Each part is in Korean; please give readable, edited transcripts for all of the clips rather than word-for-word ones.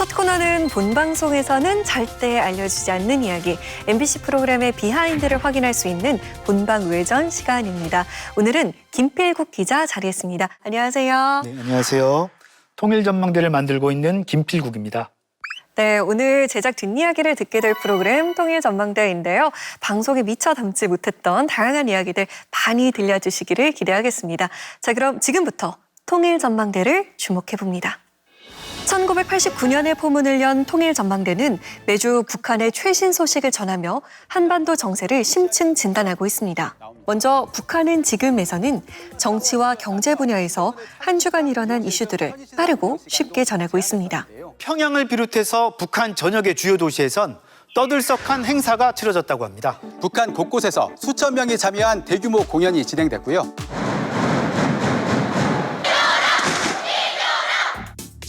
첫 코너는 본 방송에서는 절대 알려주지 않는 이야기, MBC 프로그램의 비하인드를 확인할 수 있는 본방 외전 시간입니다. 오늘은 김필국 기자 자리했습니다. 안녕하세요. 네, 안녕하세요. 통일전망대를 만들고 있는 김필국입니다. 네, 오늘 제작 뒷이야기를 듣게 될 프로그램 통일전망대인데요. 방송에 미처 담지 못했던 다양한 이야기들 많이 들려주시기를 기대하겠습니다. 자, 그럼 지금부터 통일전망대를 주목해봅니다. 1989년에 포문을 연 통일전망대는 매주 북한의 최신 소식을 전하며 한반도 정세를 심층 진단하고 있습니다. 먼저 북한은 지금에서는 정치와 경제 분야에서 한 주간 일어난 이슈들을 빠르고 쉽게 전하고 있습니다. 평양을 비롯해서 북한 전역의 주요 도시에선 떠들썩한 행사가 치러졌다고 합니다. 북한 곳곳에서 수천 명이 참여한 대규모 공연이 진행됐고요.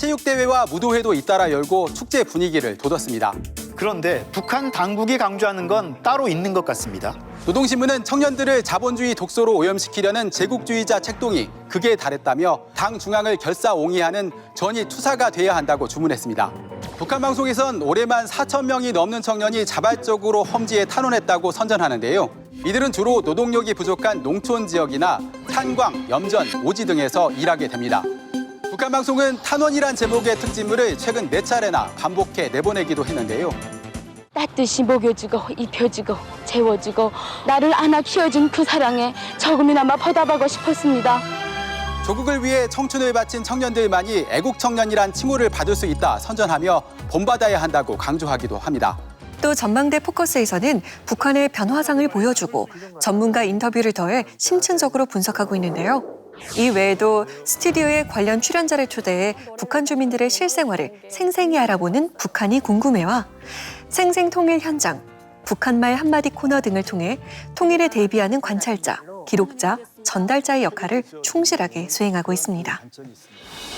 체육대회와 무도회도 잇따라 열고 축제 분위기를 돋웠습니다. 그런데 북한 당국이 강조하는 건 따로 있는 것 같습니다. 노동신문은 청년들을 자본주의 독소로 오염시키려는 제국주의자 책동이 극에 달했다며 당 중앙을 결사옹위하는 전이 투사가 돼야 한다고 주문했습니다. 북한 방송에선 올해만 4천 명이 넘는 청년이 자발적으로 험지에 탄원했다고 선전하는데요. 이들은 주로 노동력이 부족한 농촌 지역이나 탄광, 염전, 오지 등에서 일하게 됩니다. 북한 방송은 탄원이란 제목의 특집물을 최근 4차례나 반복해 내보내기도 했는데요. 따뜻이 먹여주고 입혀주고 재워주고 나를 안아 키워준 그 사랑에 조금이나마 보답하고 싶었습니다. 조국을 위해 청춘을 바친 청년들만이 애국 청년이란 칭호를 받을 수 있다 선전하며 본받아야 한다고 강조하기도 합니다. 또 전망대 포커스에서는 북한의 변화상을 보여주고 전문가 인터뷰를 더해 심층적으로 분석하고 있는데요. 이 외에도 스튜디오에 관련 출연자를 초대해 북한 주민들의 실생활을 생생히 알아보는 북한이 궁금해와 생생통일 현장, 북한말 한마디 코너 등을 통해 통일에 대비하는 관찰자, 기록자, 전달자의 역할을 충실하게 수행하고 있습니다.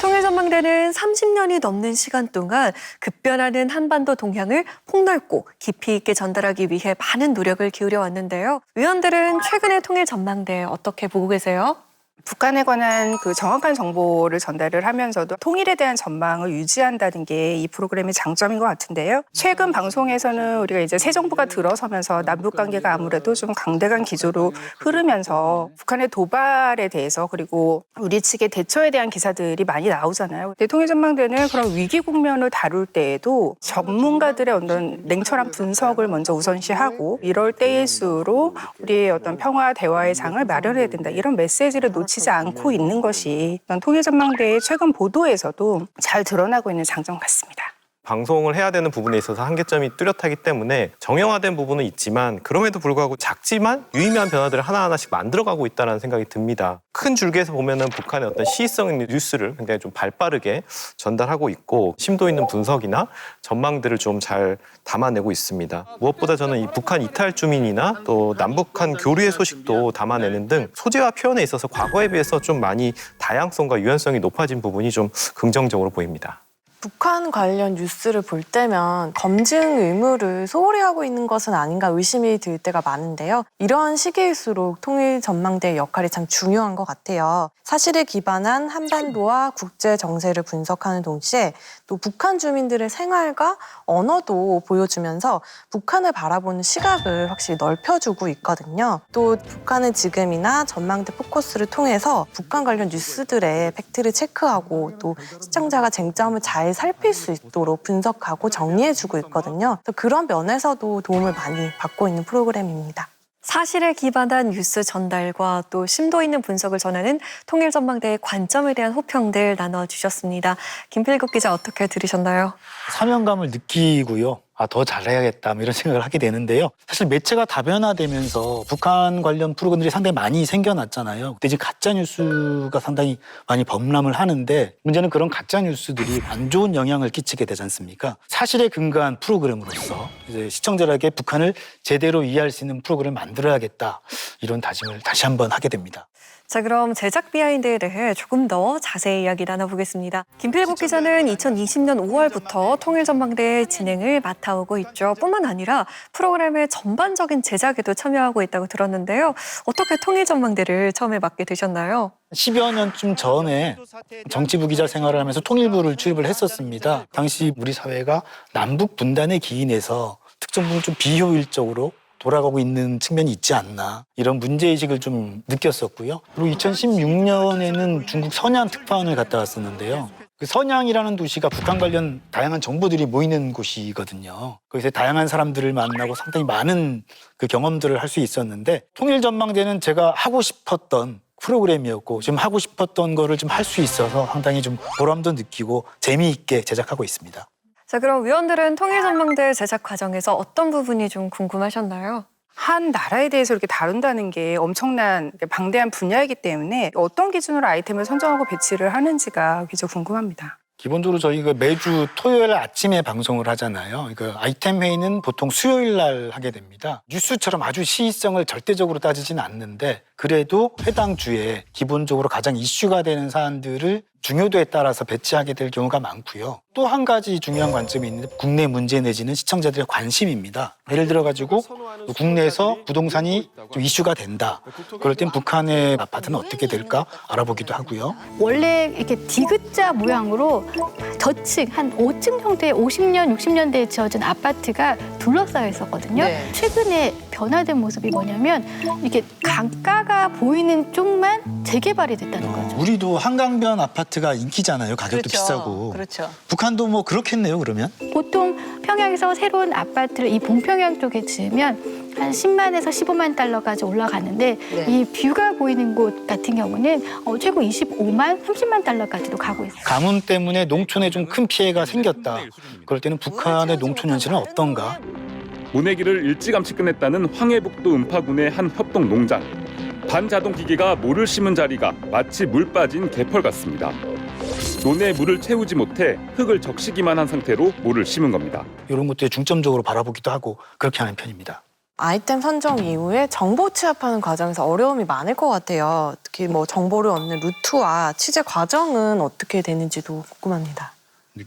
통일전망대는 30년이 넘는 시간 동안 급변하는 한반도 동향을 폭넓고 깊이 있게 전달하기 위해 많은 노력을 기울여 왔는데요. 위원들은 최근의 통일전망대 어떻게 보고 계세요? 북한에 관한 그 정확한 정보를 전달을 하면서도 통일에 대한 전망을 유지한다는 게 이 프로그램의 장점인 것 같은데요. 최근 방송에서는 우리가 이제 새 정부가 들어서면서 남북 관계가 아무래도 좀 강대강 기조로 흐르면서 북한의 도발에 대해서 그리고 우리 측의 대처에 대한 기사들이 많이 나오잖아요. 근데 통일전망대는 그런 위기 국면을 다룰 때에도 전문가들의 어떤 냉철한 분석을 먼저 우선시하고 이럴 때일수록 우리의 어떤 평화 대화의 장을 마련해야 된다. 이런 메시지를 놓치지 않고 있는 것이 통일전망대의 최근 보도에서도 잘 드러나고 있는 장점 같습니다. 방송을 해야 되는 부분에 있어서 한계점이 뚜렷하기 때문에 정형화된 부분은 있지만 그럼에도 불구하고 작지만 유의미한 변화들을 하나하나씩 만들어가고 있다는 생각이 듭니다. 큰 줄기에서 보면은 북한의 어떤 시의성 있는 뉴스를 굉장히 좀 발빠르게 전달하고 있고 심도 있는 분석이나 전망들을 좀 잘 담아내고 있습니다. 무엇보다 저는 이 북한 이탈 주민이나 또 남북한 교류의 소식도 담아내는 등 소재와 표현에 있어서 과거에 비해서 좀 많이 다양성과 유연성이 높아진 부분이 좀 긍정적으로 보입니다. 북한 관련 뉴스를 볼 때면 검증 의무를 소홀히 하고 있는 것은 아닌가 의심이 들 때가 많은데요. 이런 시기일수록 통일전망대의 역할이 참 중요한 것 같아요. 사실에 기반한 한반도와 국제 정세를 분석하는 동시에 또 북한 주민들의 생활과 언어도 보여주면서 북한을 바라보는 시각을 확실히 넓혀주고 있거든요. 또 북한은 지금이나 전망대 포커스를 통해서 북한 관련 뉴스들의 팩트를 체크하고 또 시청자가 쟁점을 잘 살필 수 있도록 분석하고 정리해주고 있거든요. 그런 면에서도 도움을 많이 받고 있는 프로그램입니다. 사실에 기반한 뉴스 전달과 또 심도 있는 분석을 전하는 통일전망대의 관점에 대한 호평들 나눠주셨습니다. 김필국 기자 어떻게 들으셨나요? 사명감을 느끼고요. 더 잘해야겠다 이런 생각을 하게 되는데요. 사실 매체가 다변화되면서 북한 관련 프로그램들이 상당히 많이 생겨났잖아요. 근데 지금 가짜뉴스가 상당히 많이 범람을 하는데 문제는 그런 가짜뉴스들이 안 좋은 영향을 끼치게 되지 않습니까? 사실에 근거한 프로그램으로서 이제 시청자들에게 북한을 제대로 이해할 수 있는 프로그램을 만들어야겠다 이런 다짐을 다시 한번 하게 됩니다. 자, 그럼 제작 비하인드에 대해 조금 더 자세히 이야기 나눠보겠습니다. 김필국 기자는 2020년 5월부터 통일전망대 진행을 맡아오고 있죠. 뿐만 아니라 프로그램의 전반적인 제작에도 참여하고 있다고 들었는데요. 어떻게 통일전망대를 처음에 맡게 되셨나요? 10여 년쯤 전에 정치부 기자 생활을 하면서 통일부를 출입을 했었습니다. 당시 우리 사회가 남북 분단에 기인해서 특정 부분을 좀 비효율적으로 돌아가고 있는 측면이 있지 않나 이런 문제의식을 좀 느꼈었고요. 그리고 2016년에는 중국 선양 특파원을 갔다 왔었는데요. 그 선양이라는 도시가 북한 관련 다양한 정보들이 모이는 곳이거든요. 거기서 다양한 사람들을 만나고 상당히 많은 그 경험들을 할 수 있었는데 통일전망대는 제가 하고 싶었던 프로그램이었고 지금 하고 싶었던 거를 좀 할 수 있어서 상당히 좀 보람도 느끼고 재미있게 제작하고 있습니다. 자, 그럼 위원들은 통일전망대 제작 과정에서 어떤 부분이 좀 궁금하셨나요? 한 나라에 대해서 이렇게 다룬다는 게 엄청난 방대한 분야이기 때문에 어떤 기준으로 아이템을 선정하고 배치를 하는지가 굉장히 궁금합니다. 기본적으로 저희가 매주 토요일 아침에 방송을 하잖아요. 그러니까 아이템 회의는 보통 수요일 날 하게 됩니다. 뉴스처럼 아주 시의성을 절대적으로 따지진 않는데 그래도 해당 주에 기본적으로 가장 이슈가 되는 사안들을 중요도에 따라서 배치하게 될 경우가 많고요. 또 한 가지 중요한 관점이 있는데 국내 문제 내지는 시청자들의 관심입니다. 예를 들어가지고 국내에서 부동산이 좀 이슈가 된다. 그럴 땐 북한의 아파트는 어떻게 될까 알아보기도 하고요. 원래 이렇게 디귿자 모양으로 저층 한 5층 형태의 50년, 60년대에 지어진 아파트가 둘러싸여 있었거든요. 네. 최근에 변화된 모습이 뭐냐면 이렇게 강가가 보이는 쪽만 재개발이 됐다는 거죠. 우리도 한강변 아파트가 인기잖아요. 가격도 비싸고. 그렇죠. 북한도 뭐 그렇겠네요, 그러면? 보통 평양에서 새로운 아파트를 이 봉평양 쪽에 지으면 한 10만에서 15만 달러까지 올라가는데 이 뷰가 보이는 곳 같은 경우는 최고 25만, 30만 달러까지도 가고 있어요. 가뭄 때문에 농촌에 좀 큰 피해가 생겼다. 그럴 때는 북한의 농촌 현실은 어떤가? 모내기를 일찌감치 끝냈다는 황해북도 음파군의 한 협동 농장. 반자동 기계가 모를 심은 자리가 마치 물 빠진 개펄 같습니다. 논에 물을 채우지 못해 흙을 적시기만 한 상태로 모를 심은 겁니다. 이런 것들에 중점적으로 바라보기도 하고 그렇게 하는 편입니다. 아이템 선정 이후에 정보 취합하는 과정에서 어려움이 많을 것 같아요. 특히 뭐 정보를 얻는 루트와 취재 과정은 어떻게 되는지도 궁금합니다.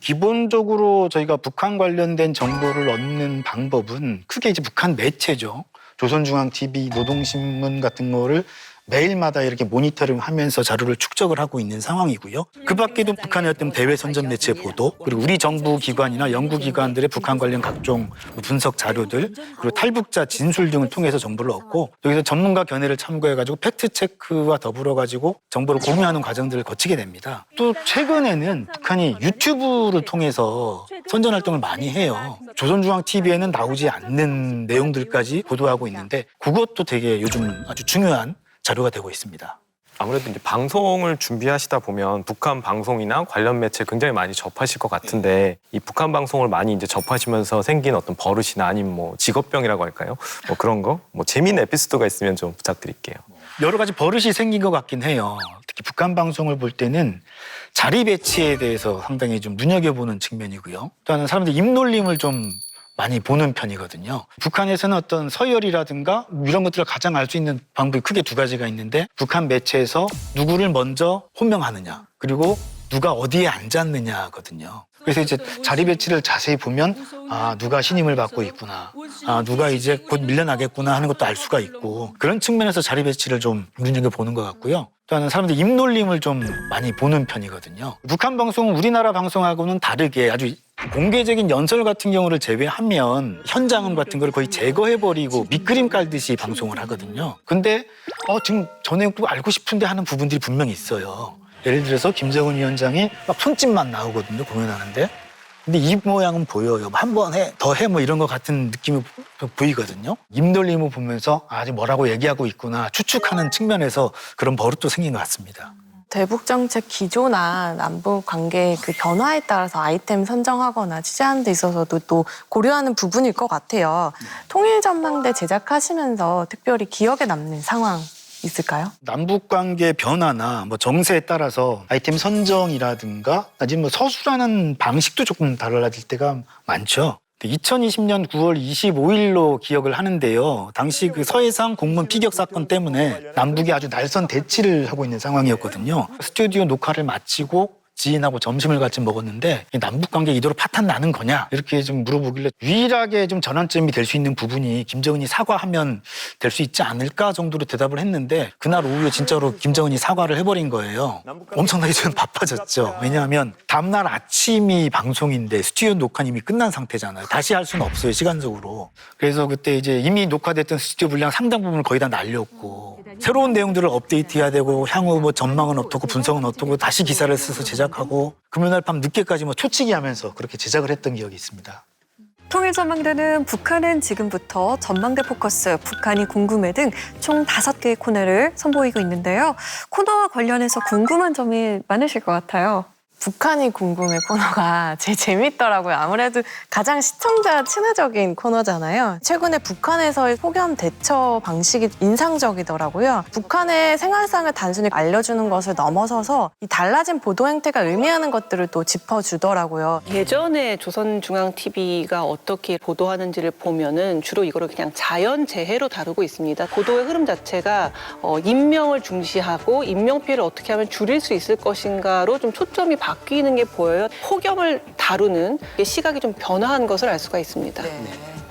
기본적으로 저희가 북한 관련된 정보를 얻는 방법은 크게 이제 북한 매체죠. 조선중앙TV, 노동신문 같은 거를 매일마다 이렇게 모니터링하면서 자료를 축적을 하고 있는 상황이고요. 그 밖에도 북한의 어떤 대외 선전 매체 보도, 그리고 우리 정부 기관이나 연구기관들의 북한 관련 각종 분석 자료들, 그리고 탈북자 진술 등을 통해서 정보를 얻고 여기서 전문가 견해를 참고해가지고 팩트 체크와 더불어가지고 정보를 공유하는 과정들을 거치게 됩니다. 또 최근에는 북한이 유튜브를 통해서 선전 활동을 많이 해요. 조선중앙TV에는 나오지 않는 내용들까지 보도하고 있는데 그것도 되게 요즘 아주 중요한 자료가 되고 있습니다. 아무래도 이제 방송을 준비하시다 보면 북한 방송이나 관련 매체 굉장히 많이 접하실 것 같은데 이 북한 방송을 많이 이제 접하시면서 생긴 어떤 버릇이나 아니면 뭐 직업병이라고 할까요? 뭐 그런 거, 뭐 재미있는 에피소드가 있으면 좀 부탁드릴게요. 여러 가지 버릇이 생긴 것 같긴 해요. 특히 북한 방송을 볼 때는 자리 배치에 대해서 상당히 좀 눈여겨보는 측면이고요. 또 하나는 사람들이 입놀림을 좀 많이 보는 편이거든요. 북한에서는 어떤 서열이라든가 이런 것들을 가장 알 수 있는 방법이 크게 두 가지가 있는데 북한 매체에서 누구를 먼저 호명하느냐 그리고 누가 어디에 앉았느냐거든요. 그래서 이제 자리 배치를 자세히 보면 아 누가 신임을 받고 있구나, 아 누가 이제 곧 밀려나겠구나 하는 것도 알 수가 있고 그런 측면에서 자리 배치를 좀 눈여겨보는 것 같고요. 또 하나는 사람들 입놀림을 좀 많이 보는 편이거든요. 북한 방송은 우리나라 방송하고는 다르게 아주 공개적인 연설 같은 경우를 제외하면 현장음 같은 걸 거의 제거해버리고 밑그림 깔듯이 방송을 하거든요. 근데 지금 저 내용도 알고 싶은데 하는 부분들이 분명히 있어요. 예를 들어서 김정은 위원장이 막 손짓만 나오거든요, 공연하는데. 근데 입 모양은 보여요. 한 번 해, 더 해 뭐 이런 것 같은 느낌이 보이거든요. 입놀림을 보면서 아직 뭐라고 얘기하고 있구나 추측하는 측면에서 그런 버릇도 생긴 것 같습니다. 대북 정책 기조나 남북 관계 그 변화에 따라서 아이템 선정하거나 취재하는 데 있어서도 또 고려하는 부분일 것 같아요. 통일전망대 제작하시면서 특별히 기억에 남는 상황 있을까요? 남북 관계 변화나 뭐 정세에 따라서 아이템 선정이라든가 아니면 뭐 서술하는 방식도 조금 달라질 때가 많죠. 2020년 9월 25일로 기억을 하는데요. 당시 그 서해상 공무원 피격 사건 때문에 남북이 아주 날선 대치를 하고 있는 상황이었거든요. 스튜디오 녹화를 마치고 지인하고 점심을 같이 먹었는데 남북 관계 이대로 파탄 나는 거냐 이렇게 좀 물어보길래 유일하게 좀 전환점이 될 수 있는 부분이 김정은이 사과하면 될 수 있지 않을까 정도로 대답을 했는데 그날 오후에 진짜로 김정은이 사과를 해버린 거예요. 엄청나게 저는 바빠졌죠. 왜냐하면 다음날 아침이 방송인데 스튜디오 녹화는 이미 끝난 상태잖아요. 다시 할 수는 없어요, 시간적으로. 그래서 그때 이제 이미 녹화됐던 스튜디오 분량 상당 부분을 거의 다 날렸고 새로운 내용들을 업데이트해야 되고 향후 뭐 전망은 어떻고 분석은 어떻고 다시 기사를 써서 제작하고 금요일 밤 늦게까지 뭐 초치기 하면서 그렇게 제작을 했던 기억이 있습니다. 통일전망대는 북한은 지금부터 전망대 포커스, 북한이 궁금해 등 총 5개의 코너를 선보이고 있는데요. 코너와 관련해서 궁금한 점이 많으실 것 같아요. 북한이 궁금해 코너가 제일 재밌더라고요. 아무래도 가장 시청자 친화적인 코너잖아요. 최근에 북한에서의 폭염 대처 방식이 인상적이더라고요. 북한의 생활상을 단순히 알려주는 것을 넘어서서 이 달라진 보도 행태가 의미하는 것들을 또 짚어주더라고요. 예전에 조선중앙TV가 어떻게 보도하는지를 보면은 주로 이거를 그냥 자연재해로 다루고 있습니다. 보도의 흐름 자체가 인명을 중시하고 인명 피해를 어떻게 하면 줄일 수 있을 것인가로 좀 초점이 바뀌는 게 보여요. 폭염을 다루는 시각이 좀 변화한 것을 알 수가 있습니다.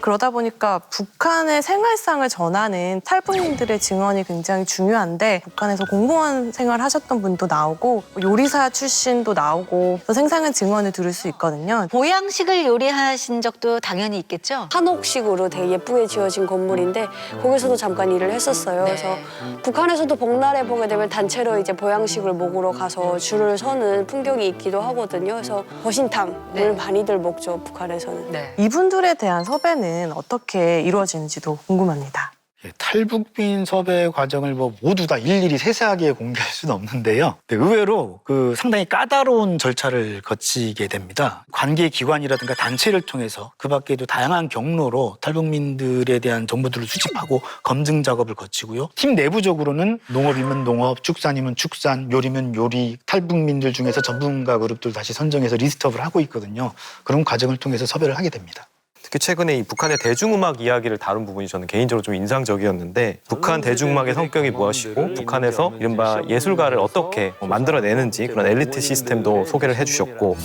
그러다 보니까 북한의 생활상을 전하는 탈북민들의 증언이 굉장히 중요한데 북한에서 공무원 생활하셨던 분도 나오고 요리사 출신도 나오고 생생한 증언을 들을 수 있거든요. 보양식을 요리하신 적도 당연히 있겠죠? 한옥식으로 되게 예쁘게 지어진 건물인데 거기서도 잠깐 일을 했었어요. 그래서 북한에서도 복날에 보게 되면 단체로 이제 보양식을 먹으러 가서 줄을 서는 풍경이 있기도 하거든요. 그래서 버신탕을 많이들 먹죠, 북한에서는. 이분들에 대한 섭외는 어떻게 이루어지는지도 궁금합니다. 탈북민 섭외 과정을 뭐 모두 다 일일이 세세하게 공개할 수는 없는데요. 의외로 상당히 까다로운 절차를 거치게 됩니다. 관계기관이라든가 단체를 통해서 그 밖에도 다양한 경로로 탈북민들에 대한 정보들을 수집하고 검증 작업을 거치고요. 팀 내부적으로는 농업이면 농업, 축산이면 축산, 요리면 요리, 탈북민들 중에서 전문가 그룹들 다시 선정해서 리스트업을 하고 있거든요. 그런 과정을 통해서 섭외를 하게 됩니다. 특히 최근에 이 북한의 대중음악 이야기를 다룬 부분이 저는 개인적으로 좀 인상적이었는데 북한 대중음악의 성격이 무엇이고 북한에서 이른바 예술가를 어떻게 만들어내는지 그런 엘리트 시스템도 소개를 해주셨고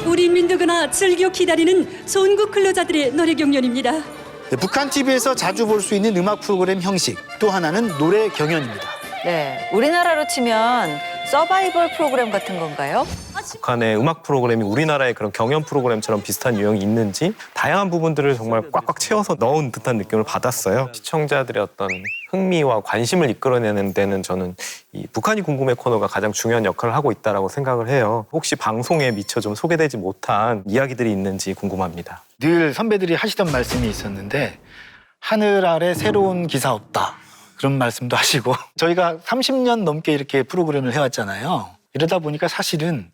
우리 민두거나 즐겨 기다리는 son국 근로자들의 노래 경연입니다. 북한 TV에서 자주 볼 수 있는 음악 프로그램 형식, 또 하나는 노래 경연입니다. 네, 우리나라로 치면 서바이벌 프로그램 같은 건가요? 북한의 음악 프로그램이 우리나라의 그런 경연 프로그램처럼 비슷한 유형이 있는지 다양한 부분들을 정말 꽉꽉 채워서 넣은 듯한 느낌을 받았어요. 시청자들의 어떤 흥미와 관심을 이끌어내는 데는 저는 이 북한이 궁금해 코너가 가장 중요한 역할을 하고 있다고 생각을 해요. 혹시 방송에 미처 좀 소개되지 못한 이야기들이 있는지 궁금합니다. 늘 선배들이 하시던 말씀이 있었는데 하늘 아래 새로운 기사 없다. 그런 말씀도 하시고 저희가 30년 넘게 이렇게 프로그램을 해왔잖아요. 이러다 보니까 사실은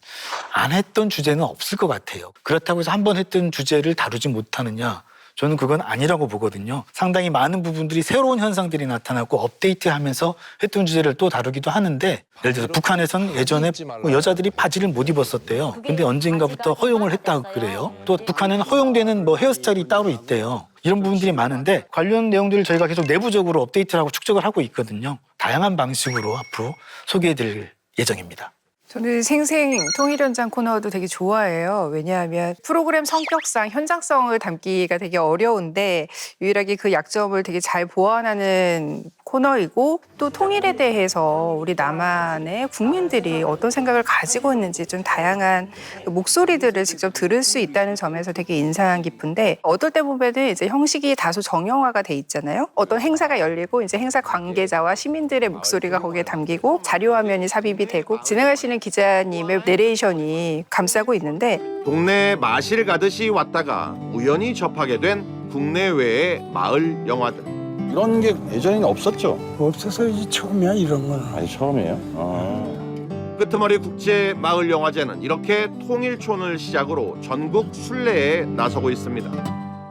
안 했던 주제는 없을 것 같아요. 그렇다고 해서 한 번 했던 주제를 다루지 못하느냐? 저는 그건 아니라고 보거든요. 상당히 많은 부분들이 새로운 현상들이 나타나고 업데이트하면서 했던 주제를 또 다루기도 하는데 예를 들어서 북한에서는 예전에 여자들이 바지를 못 입었었대요. 근데 언젠가부터 허용을 했다고 그래요. 또 북한에는 허용되는 헤어스타일이 따로 있대요. 이런 부분들이 많은데 관련 내용들을 저희가 계속 내부적으로 업데이트를 하고 축적을 하고 있거든요. 다양한 방식으로 앞으로 소개해드릴 예정입니다. 저는 생생 통일 현장 코너도 되게 좋아해요. 왜냐하면 프로그램 성격상 현장성을 담기가 되게 어려운데 유일하게 그 약점을 되게 잘 보완하는 코너이고 또 통일에 대해서 우리 남한의 국민들이 어떤 생각을 가지고 있는지 좀 다양한 목소리들을 직접 들을 수 있다는 점에서 되게 인상 깊은데 어떨 때 보면은 이제 형식이 다소 정형화가 돼 있잖아요. 어떤 행사가 열리고 이제 행사 관계자와 시민들의 목소리가 거기에 담기고 자료 화면이 삽입이 되고 진행하시는 기자님의 내레이션이 감싸고 있는데 동네에 마실 가듯이 왔다가 우연히 접하게 된 국내외의 마을 영화들. 이런 게 예전에는 없었죠? 없어서 이 처음이야 이런 건. 아니 처음이에요? 끄트머리 국제 마을 영화제는 이렇게 통일촌을 시작으로 전국 순례에 나서고 있습니다.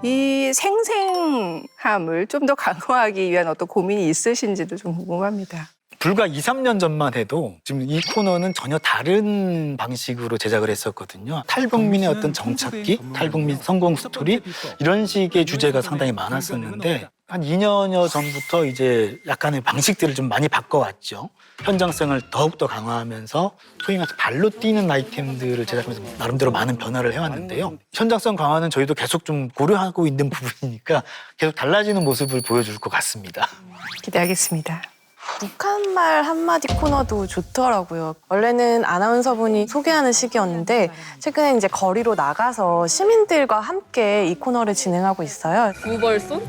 이 생생함을 좀 더 강화하기 위한 어떤 고민이 있으신지도 좀 궁금합니다. 불과 2, 3년 전만 해도 지금 이 코너는 전혀 다른 방식으로 제작을 했었거든요. 탈북민의 어떤 정착기, 탈북민 성공 스토리 이런 식의 주제가 상당히 많았었는데 한 2년여 전부터 이제 약간의 방식들을 좀 많이 바꿔왔죠. 현장성을 더욱더 강화하면서 소위 말해서 발로 뛰는 아이템들을 제작하면서 나름대로 많은 변화를 해왔는데요. 현장성 강화는 저희도 계속 좀 고려하고 있는 부분이니까 계속 달라지는 모습을 보여줄 것 같습니다. 기대하겠습니다. 북한말 한마디 코너도 좋더라고요. 원래는 아나운서분이 소개하는 시기였는데 최근에 이제 거리로 나가서 시민들과 함께 이 코너를 진행하고 있어요. 무벌손?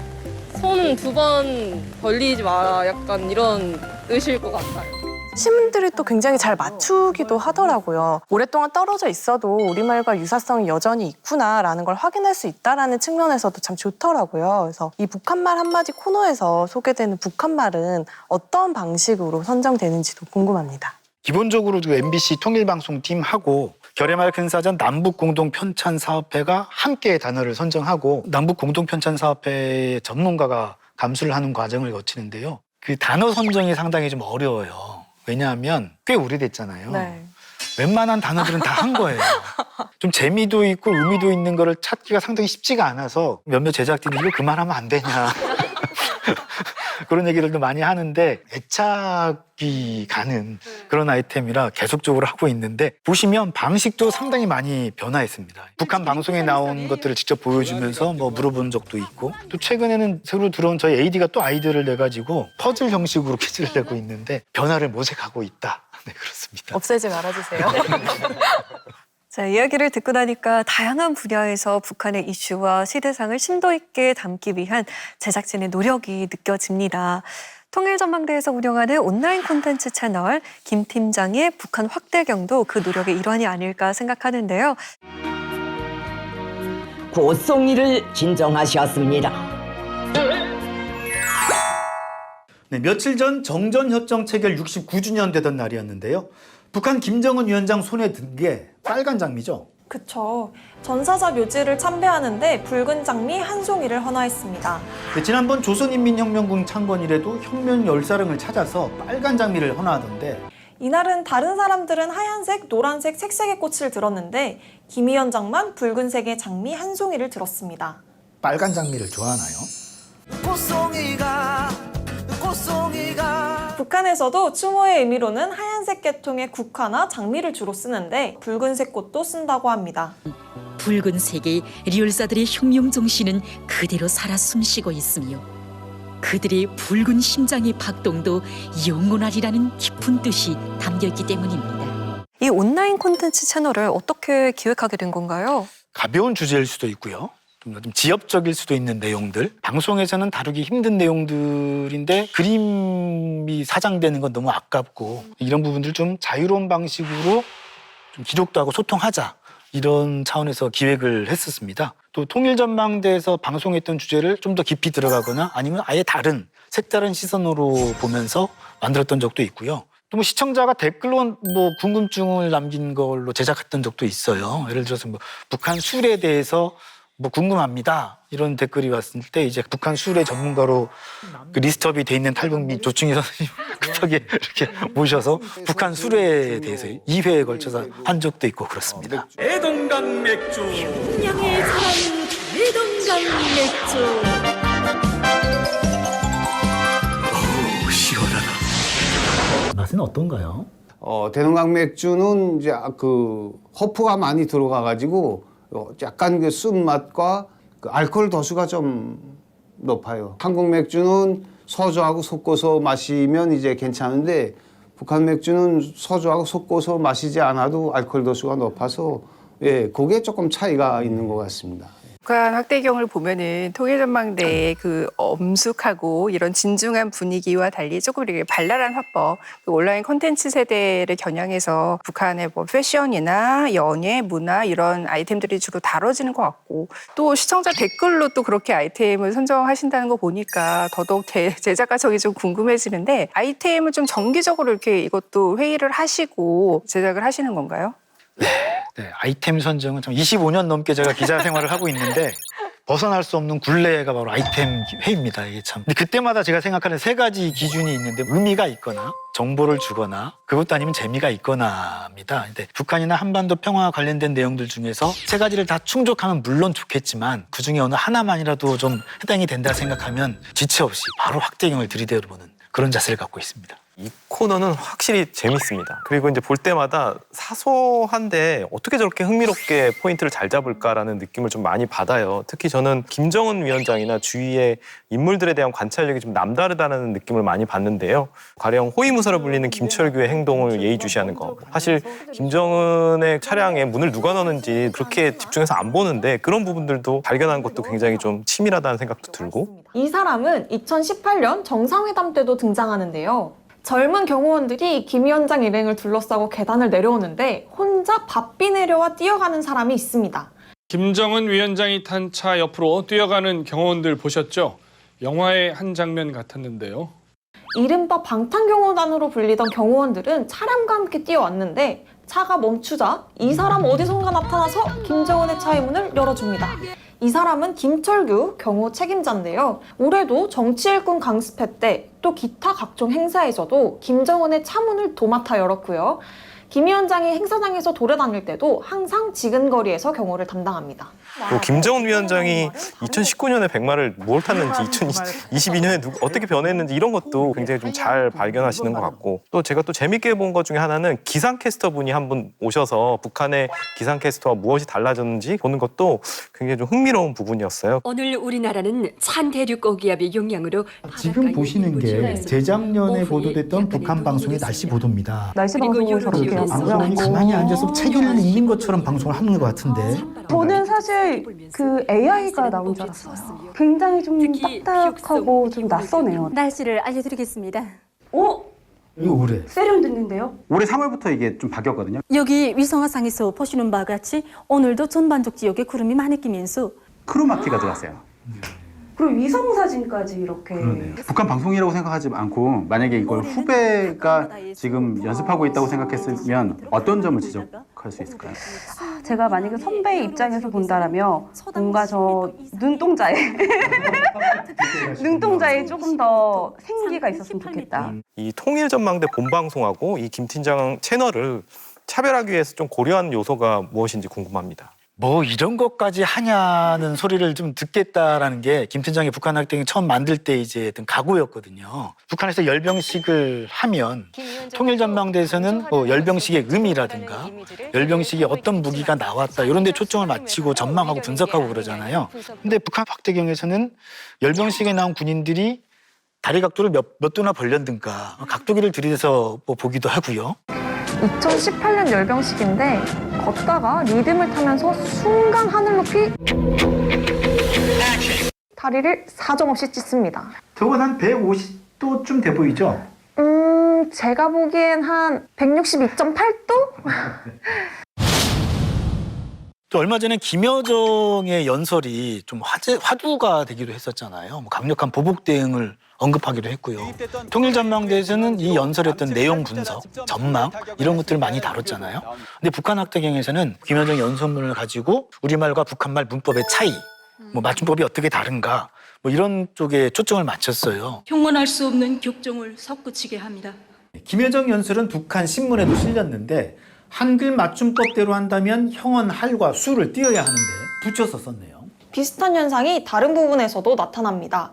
손 2번 벌리지 마라 약간 이런 뜻일 것 같아요. 시민들이 또 굉장히 잘 맞추기도 하더라고요. 오랫동안 떨어져 있어도 우리말과 유사성이 여전히 있구나라는 걸 확인할 수 있다는 측면에서도 참 좋더라고요. 그래서 이 북한말 한마디 코너에서 소개되는 북한말은 어떤 방식으로 선정되는지도 궁금합니다. 기본적으로 MBC 통일방송팀하고 결의말 근사전 남북공동편찬사업회가 함께 단어를 선정하고 남북공동편찬사업회의 전문가가 감수를 하는 과정을 거치는데요. 그 단어 선정이 상당히 좀 어려워요. 왜냐하면 꽤 오래됐잖아요. 네. 웬만한 단어들은 다 한 거예요. 좀 재미도 있고 의미도 있는 거를 찾기가 상당히 쉽지가 않아서 몇몇 제작진이 이거 그만하면 안 되냐. 그런 얘기들도 많이 하는데 애착이 가는 그런 아이템이라 계속적으로 하고 있는데 보시면 방식도 상당히 많이 변화했습니다. 북한 방송에 나온 것들을 직접 보여주면서 뭐 물어본 적도 있고 또 최근에는 새로 들어온 저희 AD가 또 아이디어를 내가지고 퍼즐 형식으로 퀴즈를 내고 있는데 변화를 모색하고 있다. 네, 그렇습니다. 없애지 말아주세요. 자, 이야기를 듣고 나니까 다양한 분야에서 북한의 이슈와 시대상을 심도 있게 담기 위한 제작진의 노력이 느껴집니다. 통일전망대에서 운영하는 온라인 콘텐츠 채널 김 팀장의 북한 확대경도 그 노력의 일환이 아닐까 생각하는데요. 고송이를 진정하셨습니다. 네, 며칠 전 정전협정 체결 69주년 되던 날이었는데요. 북한 김정은 위원장 손에 든 게 빨간 장미죠? 그쵸. 전사자 묘지를 참배하는데 붉은 장미 한 송이를 헌화했습니다. 네, 지난번 조선인민혁명군 창건일에도 혁명 열사릉을 찾아서 빨간 장미를 헌화하던데 이날은 다른 사람들은 하얀색, 노란색, 색색의 꽃을 들었는데 김 위원장만 붉은색의 장미 한 송이를 들었습니다. 빨간 장미를 좋아하나요? 북한에서도 추모의 의미로는 하얀색 계통의 국화나 장미를 주로 쓰는데 붉은색 꽃도 쓴다고 합니다. 붉은색의 리얼사들의 혁명 정신은 그대로 살아 숨쉬고 있으며 그들의 붉은 심장의 박동도 영원하리라는 깊은 뜻이 담겨있기 때문입니다. 이 온라인 콘텐츠 채널을 어떻게 기획하게 된 건가요? 가벼운 주제일 수도 있고요. 좀 지엽적일 수도 있는 내용들, 방송에서는 다루기 힘든 내용들인데 그림이 사장되는 건 너무 아깝고 이런 부분들 좀 자유로운 방식으로 좀 기록도 하고 소통하자 이런 차원에서 기획을 했었습니다. 또 통일전망대에서 방송했던 주제를 좀 더 깊이 들어가거나 아니면 아예 다른 색다른 시선으로 보면서 만들었던 적도 있고요. 또 뭐 시청자가 댓글로 뭐 궁금증을 남긴 걸로 제작했던 적도 있어요. 예를 들어서 뭐 북한 술에 대해서 뭐 궁금합니다. 이런 댓글이 왔을 때 이제 북한 술의 전문가로 그 리스트업이 돼 있는 탈북민 조충희 선생님 급하게 이렇게 모셔서 북한 술에 대해서 2회에 걸쳐서 한 적도 있고 그렇습니다. 대동강 맥주. 혁명의 사랑 대동강 맥주. 시원하다. 맛은 어떤가요? 대동강 맥주는 이제 그 허프가 많이 들어가가지고 약간 그 쓴맛과 그 알코올 도수가 좀 높아요. 한국 맥주는 소주하고 섞어서 마시면 이제 괜찮은데 북한 맥주는 소주하고 섞어서 마시지 않아도 알코올 도수가 높아서 예, 그게 조금 차이가 있는 것 같습니다. 북한 확대경을 보면은 통일전망대의 그 엄숙하고 이런 진중한 분위기와 달리 조금 이렇게 발랄한 화법, 그 온라인 콘텐츠 세대를 겨냥해서 북한의 뭐 패션이나 연예, 문화 이런 아이템들이 주로 다뤄지는 것 같고 또 시청자 댓글로 또 그렇게 아이템을 선정하신다는 거 보니까 더더욱 제작 과정이 좀 궁금해지는데 아이템을 좀 정기적으로 이렇게 이것도 회의를 하시고 제작을 하시는 건가요? 네, 아이템 선정은 참 25년 넘게 제가 기자 생활을 하고 있는데 벗어날 수 없는 굴레가 바로 아이템 회의입니다. 이게 참. 근데 그때마다 제가 생각하는 세 가지 기준이 있는데 의미가 있거나 정보를 주거나 그것도 아니면 재미가 있거나입니다. 근데 북한이나 한반도 평화 관련된 내용들 중에서 세 가지를 다 충족하면 물론 좋겠지만 그중에 어느 하나만이라도 좀 해당이 된다 생각하면 지체 없이 바로 확대경을 들이대보는 그런 자세를 갖고 있습니다. 이 코너는 확실히 재밌습니다. 그리고 이제 볼 때마다 사소한데 어떻게 저렇게 흥미롭게 포인트를 잘 잡을까라는 느낌을 좀 많이 받아요. 특히 저는 김정은 위원장이나 주위의 인물들에 대한 관찰력이 좀 남다르다는 느낌을 많이 받는데요. 가령 호위무사로 불리는 김철규의 행동을 예의주시하는 거. 사실 김정은의 차량에 문을 누가 넣는지 그렇게 집중해서 안 보는데 그런 부분들도 발견한 것도 굉장히 좀 치밀하다는 생각도 들고. 이 사람은 2018년 정상회담 때도 등장하는데요. 젊은 경호원들이 김 위원장 일행을 둘러싸고 계단을 내려오는데 혼자 바삐 내려와 뛰어가는 사람이 있습니다. 김정은 위원장이 탄 차 옆으로 뛰어가는 경호원들 보셨죠? 영화의 한 장면 같았는데요. 이른바 방탄경호단으로 불리던 경호원들은 차량과 함께 뛰어왔는데 차가 멈추자 이 사람 어디선가 나타나서 김정은의 차의 문을 열어줍니다. 이 사람은 김철규 경호 책임자인데요. 올해도 정치일꾼 강습회 때 또 기타 각종 행사에서도 김정은의 차문을 도맡아 열었고요. 김 위원장이 행사장에서 돌아다닐 때도 항상 지근거리에서 경호를 담당합니다. 그리고 김정은 위원장이 2019년에 백마를 뭘 탔는지 2022년에 어떻게 변했는지 이런 것도 굉장히 좀 잘 발견하시는 것 같고 또 제가 또 재밌게 본 것 중에 하나는 기상캐스터 분이 한 분 오셔서 북한의 기상캐스터와 무엇이 달라졌는지 보는 것도 굉장히 좀 흥미로운 부분이었어요. 오늘 우리나라는 찬대륙 고기압의 영향으로 지금 보시는 게 재작년에 보도됐던 북한 방송의 날씨 보도입니다. 날씨 방송에서 그렇게 방송이 가만히 앉아서 책을 읽는 것처럼 방송을 하는 것 같은데 저는 사실 그 AI가 나온 줄 알았어요. 굉장히 좀 딱딱하고 좀 낯서네요. 날씨를 알려드리겠습니다. 이거 올해 세련됐는데요? 올해 3월부터 이게 좀 바뀌었거든요. 여기 위성화상에서 보시는 바와 같이 오늘도 전반적 지역에 구름이 많이 끼면서 크로마키가 들어갔어요. 그리고 위성 사진까지 이렇게. 북한 방송이라고 생각하지 않고 만약에 이걸 후배가 지금 연습하고 있다고 생각했으면 어떤 점을 지적할 수 있을까요? 제가 만약에 선배의 입장에서 본다라면 뭔가 저 눈동자에 눈동자에 조금 더 생기가 있었으면 좋겠다. 이 통일전망대 본방송하고 이 김 팀장 채널을 차별하기 위해서 좀 고려한 요소가 무엇인지 궁금합니다. 뭐 이런 것까지 하냐는 소리를 좀 듣겠다라는 게 김 팀장이 북한 학생이 처음 만들 때 이제 어떤 각오였거든요. 북한에서 열병식을 하면 통일전망대에서는 뭐 열병식의 의미라든가 열병식에 어떤 무기가 나왔다 이런 데 초점을 맞추고 전망하고 분석하고 그러잖아요. 근데 북한 박대경에서는 열병식에 나온 군인들이 다리 각도를 몇 도나 벌렸든가 각도기를 들이대서 뭐 보기도 하고요. 2018년 열병식인데 걷다가 리듬을 타면서 순간 하늘 높이 다리를 사정없이 찢습니다. 저건 한 150도쯤 돼 보이죠? 제가 보기엔 한 162.8도? 또 얼마 전에 김여정의 연설이 좀 화두가 되기도 했었잖아요. 뭐 강력한 보복 대응을 언급하기도 했고요. 통일전망대에서는 이 연설했던 내용 분석, 전망 이런 것들을 많이 다뤘잖아요. 근데 북한 학대경에서는 김여정 연설문을 가지고 우리말과 북한말 문법의 차이, 뭐 맞춤법이 어떻게 다른가 뭐 이런 쪽에 초점을 맞췄어요. 형언할 수 없는 격정을 솟구치게 합니다. 김여정 연설은 북한 신문에도 실렸는데 한글 맞춤법대로 한다면 형언 할과 수를 띄어야 하는데 붙여서 썼네요. 비슷한 현상이 다른 부분에서도 나타납니다.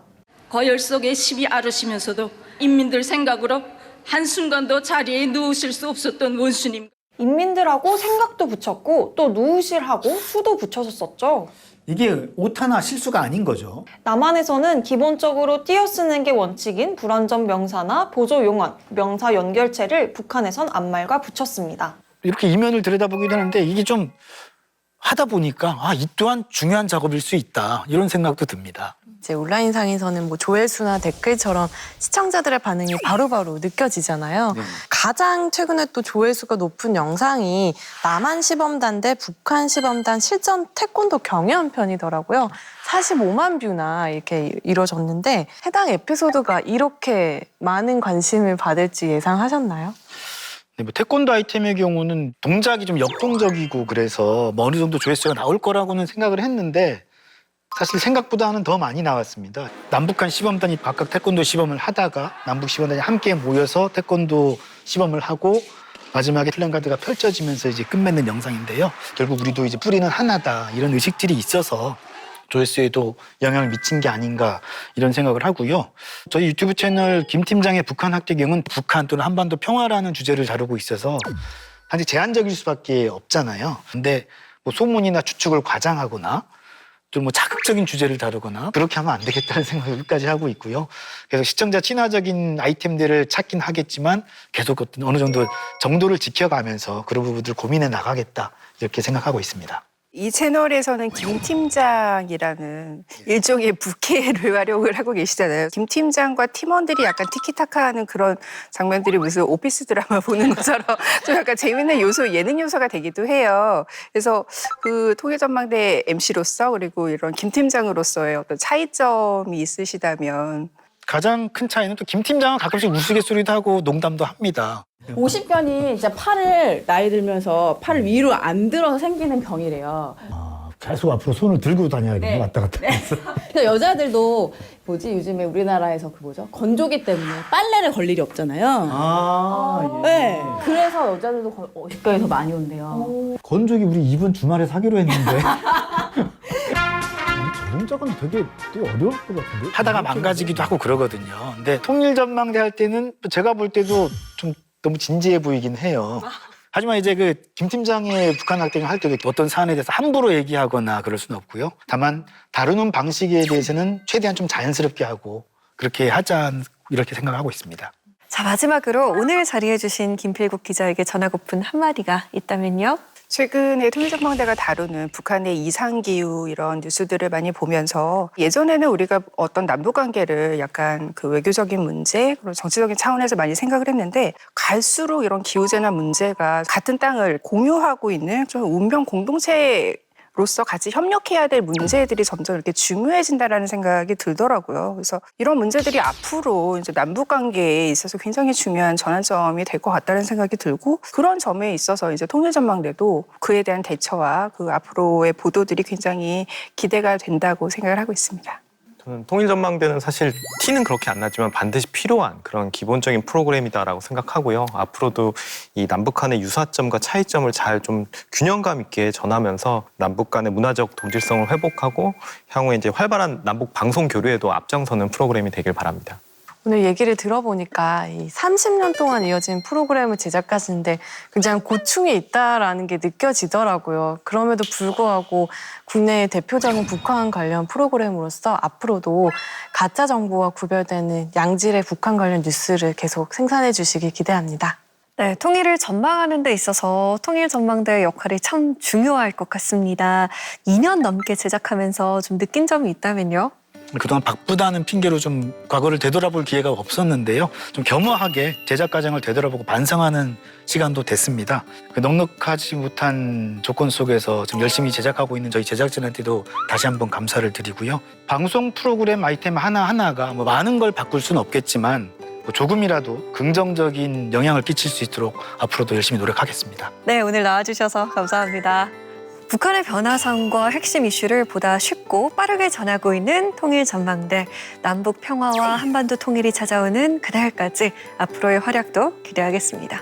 거열 속에 십이 앓으시면서도 인민들 생각으로 한순간도 자리에 누우실 수 없었던 원수님. 인민들하고 생각도 붙였고 또 누우실하고 수도 붙여서 썼죠. 이게 오타나 실수가 아닌 거죠. 남한에서는 기본적으로 띄어쓰는 게 원칙인 불완전 명사나 보조 용언, 명사 연결체를 북한에선 앞말과 붙였습니다. 이렇게 이면을 들여다보긴 하는데 이게 좀 하다 보니까 이 또한 중요한 작업일 수 있다 이런 생각도 듭니다. 이제 온라인상에서는 뭐 조회수나 댓글처럼 시청자들의 반응이 바로바로 느껴지잖아요. 가장 최근에 또 조회수가 높은 영상이 남한 시범단 대 북한 시범단 실전 태권도 경연 편이더라고요. 45만 뷰나 이렇게 이루어졌는데 해당 에피소드가 이렇게 많은 관심을 받을지 예상하셨나요? 네, 뭐 태권도 아이템의 경우는 동작이 좀 역동적이고 그래서 뭐 어느 정도 조회수가 나올 거라고는 생각을 했는데 사실 생각보다는 더 많이 나왔습니다. 남북 간 시범단이 각각 태권도 시범을 하다가 남북 시범단이 함께 모여서 태권도 시범을 하고 마지막에 플랜카드가 펼쳐지면서 이제 끝맺는 영상인데요. 결국 우리도 이제 뿌리는 하나다 이런 의식들이 있어서 조회수에도 영향을 미친 게 아닌가 이런 생각을 하고요. 저희 유튜브 채널 김 팀장의 북한 학대경은 북한 또는 한반도 평화라는 주제를 다루고 있어서 사실 제한적일 수밖에 없잖아요. 근데 뭐 소문이나 추측을 과장하거나 좀 뭐 자극적인 주제를 다루거나 그렇게 하면 안 되겠다는 생각을 끝까지 하고 있고요. 그래서 시청자 친화적인 아이템들을 찾긴 하겠지만 계속 어느 정도 정도를 지켜가면서 그런 부분들을 고민해 나가겠다 이렇게 생각하고 있습니다. 이 채널에서는 김 팀장이라는 일종의 부캐를 활용을 하고 계시잖아요. 김 팀장과 팀원들이 약간 티키타카하는 그런 장면들이 무슨 오피스 드라마 보는 것처럼 좀 약간 재밌는 요소, 예능 요소가 되기도 해요. 그래서 그 통일전망대 MC로서 그리고 이런 김 팀장으로서의 어떤 차이점이 있으시다면 가장 큰 차이는 또 김 팀장은 가끔씩 우스갯소리도 하고 농담도 합니다. 50견이 진짜 팔을 나이 들면서 팔을 위로 안 들어서 생기는 병이래요. 계속 앞으로 손을 들고 다녀야겠네. 네. 왔다 갔다. 그래서 여자들도 요즘에 우리나라에서 건조기 때문에 빨래를 걸 일이 없잖아요. 네. 그래서 여자들도 50견이 더 많이 온대요. 건조기 우리 이번 주말에 사기로 했는데. 자동차가 되게 어려울 것 같은데? 하다가 망가지기도 하고 그러거든요. 근데 통일전망대 할 때는 제가 볼 때도 좀 너무 진지해 보이긴 해요. 하지만 이제 그 김 팀장의 북한 학대를 할 때도 어떤 사안에 대해서 함부로 얘기하거나 그럴 수는 없고요. 다만 다루는 방식에 대해서는 최대한 좀 자연스럽게 하고 그렇게 하자 이렇게 생각하고 있습니다. 자, 마지막으로 오늘 자리해주신 김필국 기자에게 전하고픈 한마디가 있다면요? 최근에 통일전망대가 다루는 북한의 이상기후 이런 뉴스들을 많이 보면서 예전에는 우리가 어떤 남북관계를 약간 그 외교적인 문제 그리고 정치적인 차원에서 많이 생각을 했는데 갈수록 이런 기후재나 문제가 같은 땅을 공유하고 있는 좀 운명 공동체 로서 같이 협력해야 될 문제들이 점점 이렇게 중요해진다라는 생각이 들더라고요. 그래서 이런 문제들이 앞으로 이제 남북 관계에 있어서 굉장히 중요한 전환점이 될 것 같다는 생각이 들고 그런 점에 있어서 이제 통일전망대도 그에 대한 대처와 그 앞으로의 보도들이 굉장히 기대가 된다고 생각을 하고 있습니다. 저는 통일전망대는 사실 티는 그렇게 안 나지만 반드시 필요한 그런 기본적인 프로그램이다라고 생각하고요. 앞으로도 이 남북 간의 유사점과 차이점을 잘 좀 균형감 있게 전하면서 남북 간의 문화적 동질성을 회복하고 향후에 이제 활발한 남북 방송 교류에도 앞장서는 프로그램이 되길 바랍니다. 오늘 얘기를 들어보니까 이 30년 동안 이어진 프로그램을 제작하시는데 굉장히 고충이 있다라는 게 느껴지더라고요. 그럼에도 불구하고 국내의 대표적인 북한 관련 프로그램으로서 앞으로도 가짜 정보와 구별되는 양질의 북한 관련 뉴스를 계속 생산해 주시길 기대합니다. 네, 통일을 전망하는 데 있어서 통일전망대의 역할이 참 중요할 것 같습니다. 2년 넘게 제작하면서 좀 느낀 점이 있다면요? 그동안 바쁘다는 핑계로 좀 과거를 되돌아볼 기회가 없었는데요. 좀 겸허하게 제작 과정을 되돌아보고 반성하는 시간도 됐습니다. 넉넉하지 못한 조건 속에서 지금 열심히 제작하고 있는 저희 제작진한테도 다시 한번 감사를 드리고요. 방송 프로그램 아이템 하나하나가 뭐 많은 걸 바꿀 수는 없겠지만 조금이라도 긍정적인 영향을 끼칠 수 있도록 앞으로도 열심히 노력하겠습니다. 네, 오늘 나와주셔서 감사합니다. 북한의 변화상과 핵심 이슈를 보다 쉽고 빠르게 전하고 있는 통일전망대. 남북 평화와 한반도 통일이 찾아오는 그날까지 앞으로의 활약도 기대하겠습니다.